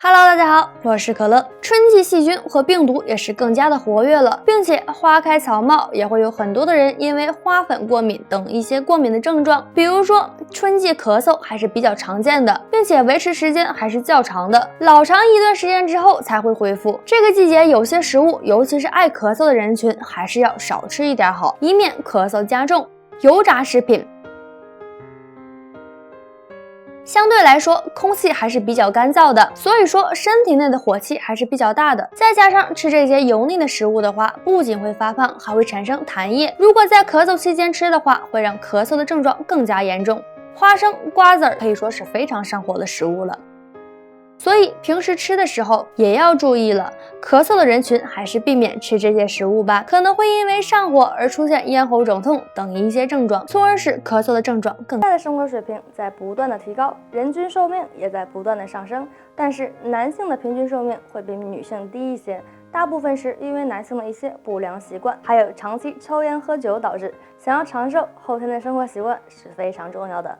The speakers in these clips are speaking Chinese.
Hello， 大家好，我是可乐。春季细菌和病毒也是更加的活跃了，并且花开草茂也会有很多的人因为花粉过敏等一些过敏的症状，比如说春季咳嗽还是比较常见的，并且维持时间还是较长的，老长一段时间之后才会恢复。这个季节有些食物，尤其是爱咳嗽的人群，还是要少吃一点好，以免咳嗽加重。油炸食品。相对来说，空气还是比较干燥的，所以说身体内的火气还是比较大的。再加上吃这些油腻的食物的话，不仅会发胖，还会产生痰液。如果在咳嗽期间吃的话，会让咳嗽的症状更加严重。花生、瓜子可以说是非常上火的食物了。所以平时吃的时候也要注意了，咳嗽的人群还是避免吃这些食物吧，可能会因为上火而出现咽喉肿痛等一些症状，从而使咳嗽的症状更大。现在的生活水平在不断的提高，人均寿命也在不断的上升，但是男性的平均寿命会比女性低一些，大部分是因为男性的一些不良习惯，还有长期抽烟喝酒导致。想要长寿，后天的生活习惯是非常重要的。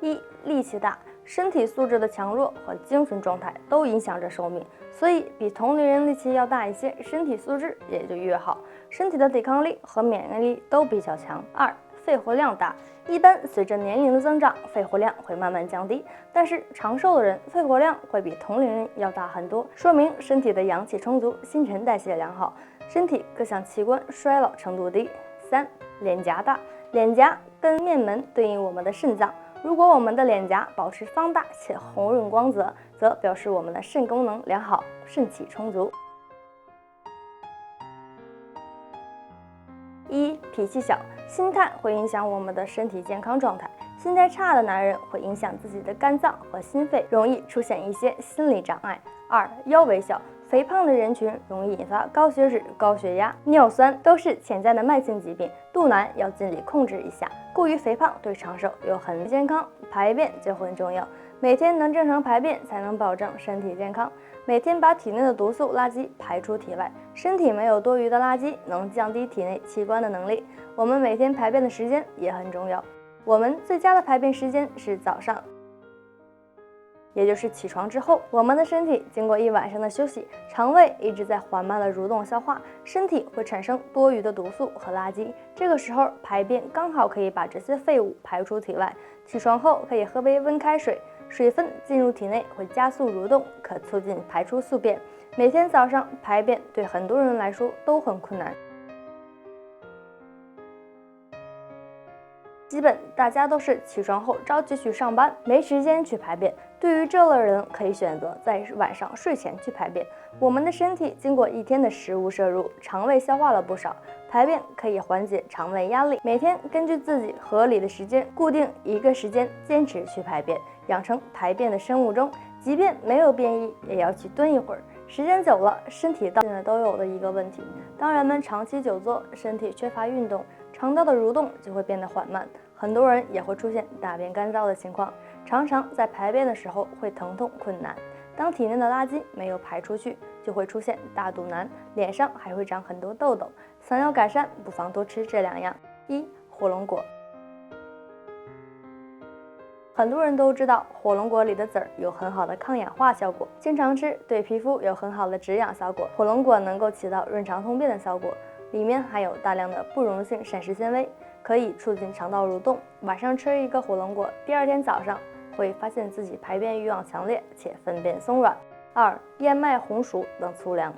一、力气大，身体素质的强弱和精神状态都影响着寿命，所以比同龄人力气要大一些，身体素质也就越好，身体的抵抗力和免疫力都比较强。二、肺活量大，一般随着年龄的增长，肺活量会慢慢降低，但是长寿的人肺活量会比同龄人要大很多，说明身体的阳气充足，新陈代谢良好，身体各项器官衰老程度低。三、脸颊大，脸颊跟面门对应我们的肾脏。如果我们的脸颊保持方大且红润光泽，则表示我们的肾功能良好，肾气充足。一、脾气小，心态会影响我们的身体健康状态。心态差的男人会影响自己的肝脏和心肺，容易出现一些心理障碍。二、腰围小，肥胖的人群容易引发高血脂、高血压、尿酸，都是潜在的慢性疾病，肚腩要尽力控制一下。过于肥胖对长寿有很健康，排便就很重要，每天能正常排便才能保证身体健康。每天把体内的毒素、垃圾排出体外，身体没有多余的垃圾，能降低体内器官的能力。我们每天排便的时间也很重要，我们最佳的排便时间是早上，也就是起床之后，我们的身体经过一晚上的休息，肠胃一直在缓慢的蠕动消化，身体会产生多余的毒素和垃圾，这个时候排便刚好可以把这些废物排出体外。起床后可以喝杯温开水，水分进入体内会加速蠕动，可促进排出宿便。每天早上排便对很多人来说都很困难，基本大家都是起床后着急去上班，没时间去排便。对于这类人，可以选择在晚上睡前去排便。我们的身体经过一天的食物摄入，肠胃消化了不少，排便可以缓解肠胃压力。每天根据自己合理的时间，固定一个时间坚持去排便，养成排便的生物钟。即便没有便意，也要去蹲一会儿。时间久了，身体现在都有的一个问题，当人们长期久坐，身体缺乏运动，肠道的蠕动就会变得缓慢，很多人也会出现大便干燥的情况，常常在排便的时候会疼痛困难。当体内的垃圾没有排出去，就会出现大肚腩，脸上还会长很多痘痘。想要改善，不妨多吃这两样。一、火龙果。很多人都知道火龙果里的籽儿有很好的抗氧化效果，经常吃对皮肤有很好的止痒效果。火龙果能够起到润肠通便的效果，里面含有大量的不溶性膳食纤维，可以促进肠道蠕动。晚上吃一个火龙果，第二天早上会发现自己排便欲望强烈且粪便松软。二、燕麦、红薯等粗粮。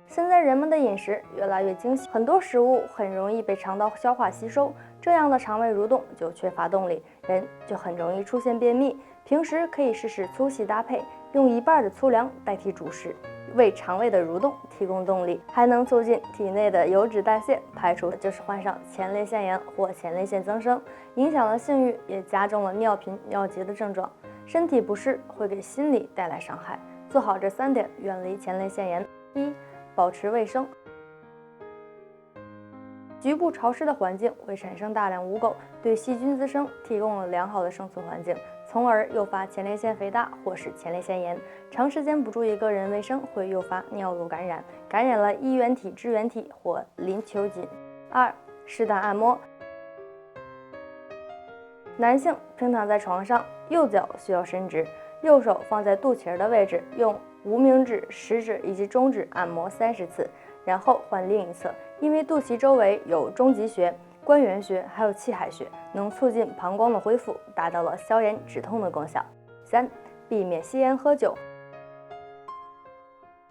现在人们的饮食越来越精细，很多食物很容易被肠道消化吸收，这样的肠胃蠕动就缺乏动力，人就很容易出现便秘。平时可以试试粗细搭配，用一半的粗粮代替主食，为肠胃的蠕动提供动力，还能促进体内的油脂代谢，排除就是患上前列腺炎或前列腺增生，影响了性欲，也加重了尿频尿急的症状。身体不适会给心理带来伤害，做好这3点，远离前列腺炎。一、保持卫生。局部潮湿的环境会产生大量污垢，对细菌滋生提供了良好的生存环境，从而诱发前列腺肥大或是前列腺炎。长时间不注意个人卫生，会诱发尿路感染，感染了衣原体、支原体或淋球菌。二、适当按摩。男性平躺在床上，右脚需要伸直，右手放在肚脐的位置，用无名指、食指以及中指按摩30次，然后换另一侧。因为肚脐周围有中极穴、关元穴还有气海穴，能促进膀胱的恢复，达到了消炎止痛的功效。3. 避免吸烟喝酒。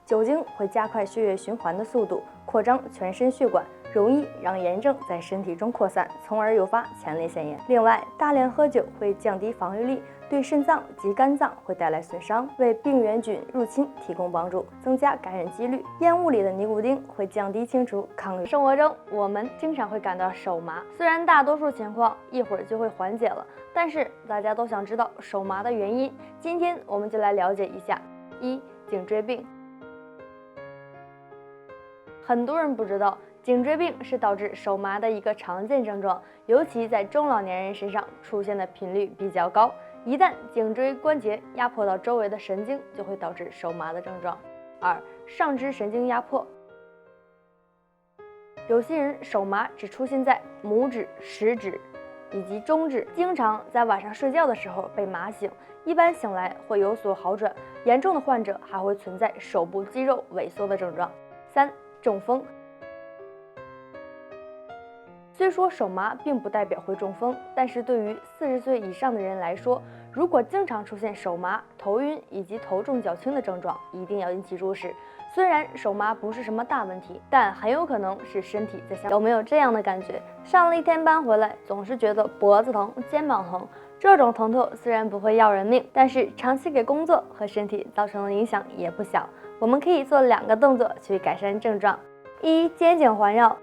酒精会加快血液循环的速度，扩张全身血管，容易让炎症在身体中扩散，从而诱发前列腺炎。另外，大量喝酒会降低防御力，对肾脏及肝脏会带来损伤，为病原菌入侵提供帮助，增加感染几率。烟雾里的尼古丁会降低清除抗力。生活中，我们经常会感到手麻，虽然大多数情况一会儿就会缓解了，但是大家都想知道手麻的原因。今天我们就来了解一下。1. 颈椎病。很多人不知道，颈椎病是导致手麻的一个常见症状，尤其在中老年人身上出现的频率比较高。一旦颈椎关节压迫到周围的神经，就会导致手麻的症状。2. 上肢神经压迫。有些人手麻只出现在拇指、食指以及中指，经常在晚上睡觉的时候被麻醒，一般醒来会有所好转，严重的患者还会存在手部肌肉萎缩的症状。3. 中风。虽说手麻并不代表会中风，但是对于40岁以上的人来说，如果经常出现手麻、头晕以及头重脚轻的症状，一定要引起注视。虽然手麻不是什么大问题，但很有可能是身体在想。有没有这样的感觉？上了一天班回来，总是觉得脖子疼、肩膀疼，这种疼痛虽然不会要人命，但是长期给工作和身体造成的影响也不小。我们可以做2个动作去改善症状。1. 肩颈环绕。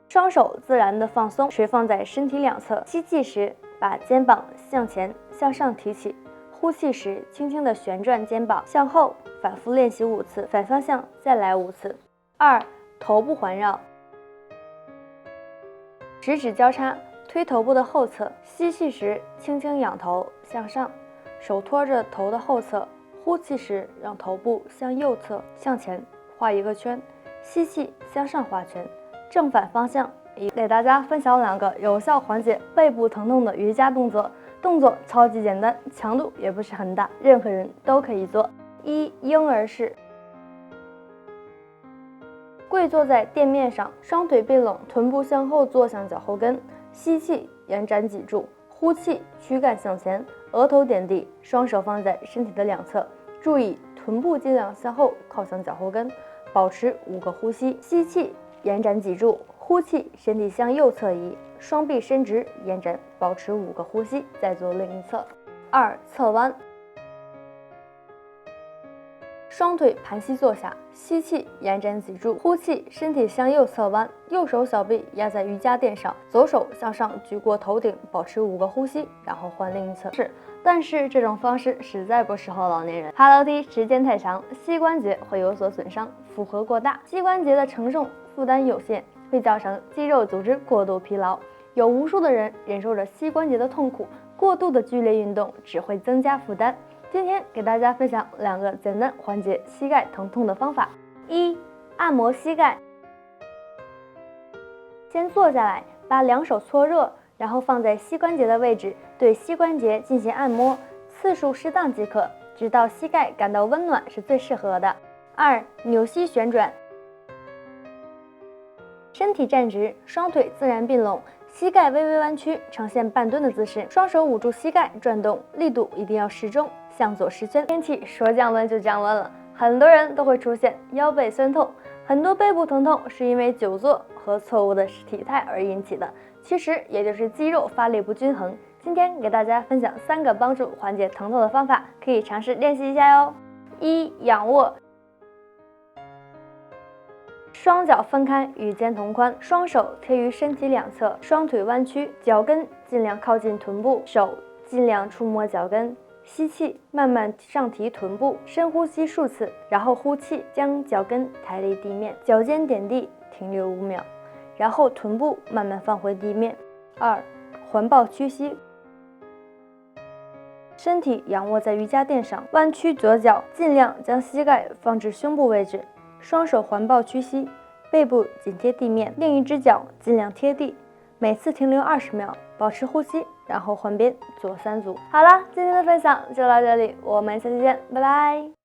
双手自然的放松，垂放在身体两侧。吸气时，把肩膀向前向上提起；呼气时，轻轻的旋转肩膀向后，反复练习5次，反方向再来5次。2. 头部环绕。食指交叉，推头部的后侧。吸气时，轻轻仰头向上，手托着头的后侧。呼气时，让头部向右侧向前画一个圈，吸气向上画圈，正反方向。给大家分享2个有效缓解背部疼痛的瑜伽动作，动作超级简单，强度也不是很大，任何人都可以做。1. 婴儿式。跪坐在垫面上，双腿并拢，臀部向后坐向脚后跟，吸气延展脊柱，呼气躯干向前，额头点地，双手放在身体的两侧，注意臀部尽量向后靠向脚后跟，保持5个呼吸。吸气延展脊柱，呼气身体向右侧移，双臂伸直延展，保持5个呼吸，再做另一侧。2. 侧弯。双腿盘膝坐下，吸气延展脊柱，呼气身体向右侧弯，右手小臂压在瑜伽垫上，左手向上举过头顶，保持5个呼吸，然后换另一侧。但是这种方式实在不适合老年人，爬楼梯时间太长，膝关节会有所损伤，负荷过大，膝关节的承重负担有限，会造成肌肉组织过度疲劳。有无数的人忍受着膝关节的痛苦，过度的剧烈运动只会增加负担。今天给大家分享2个简单缓解膝盖疼痛的方法。1. 按摩膝盖。先坐下来，把2手搓热，然后放在膝关节的位置，对膝关节进行按摩，次数适当即可，直到膝盖感到温暖是最适合的。2. 扭膝旋转。身体站直，双腿自然并拢，膝盖微微弯曲，呈现半蹲的姿势，双手捂住膝盖转动，力度一定要适中，向左10圈。天气说降温就降温了，很多人都会出现腰背酸痛，很多背部疼痛是因为久坐和错误的体态而引起的，其实也就是肌肉发力不均衡。今天给大家分享3个帮助缓解疼痛的方法，可以尝试练习一下哟。1. 仰卧。双脚分开与肩同宽，双手贴于身体两侧，双腿弯曲，脚跟尽量靠近臀部，手尽量触摸脚跟。吸气，慢慢上提臀部，深呼吸数次，然后呼气，将脚跟抬离地面，脚尖点地，停留5秒，然后臀部慢慢放回地面。2. 环抱屈膝。身体仰卧在瑜伽垫上，弯曲左脚，尽量将膝盖放至胸部位置，双手环抱屈膝，背部紧贴地面，另一只脚尽量贴地，每次停留20秒，保持呼吸，然后换边做3组。好了，今天的分享就到这里，我们下期见，拜拜。